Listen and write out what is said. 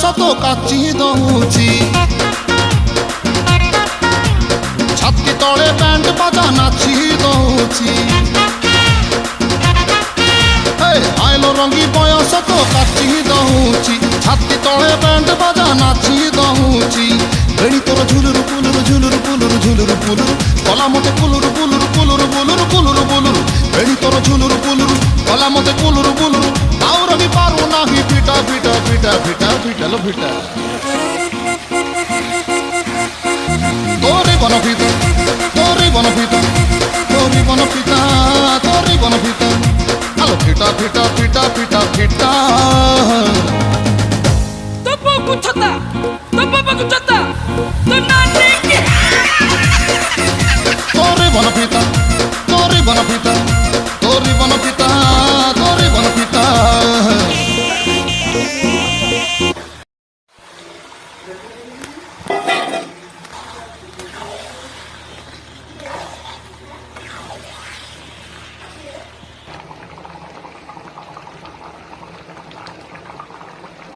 ତ କାଚି ଦଉଛି ଛାତି ତଳେ ବ୍ୟାଣ୍ଡ ବାଜା ନାଚି ଦଉଛି ଆଇଲ ରଙ୍ଗୀ ବୟସ ତ କାଚି ଦଉଛି ଛାତି ତଳେ ବ୍ୟାଣ୍ଡ ବାଜା ନାଚି ଦଉଛି ବେଣୀ ତୋର ଝୁଲୁରୁ ପୁଲୁରୁ ଝୁଲୁରୁ ପୁଲୁରୁ ଝୁଲୁରୁ ପୁଲୁରୁ କଲା ମତେ କୁଲୁରୁ କୁଲୁରୁ କୁଲୁରୁ ବୁଲୁରୁ କୁଲୁରୁ ବୁଲୁରୁ ବେଣୀ ତୋର ଝୁଲୁରୁ ପୁଲୁରୁ କଲା ମତେ କୁଲୁରୁ ବୁଲୁରୁ ଆଉ ରହି ପାରୁ ନାହିଁ ଫିଟା ଫିଟା ଫିଟା ଫିଟା ଫିଟାଲ ଫିଟା তোরে বনপিতা তোরে বনপিতা তোরে বনপিতা তোরে বনপিতা আলো ফিটা ফিটা ফিটা ফিটা ফিটা তো বাবু ছতা তো বাবু ছতা তো নানি কি তোরে বনপিতা তোরে বনপিতা তোরে বনপিতা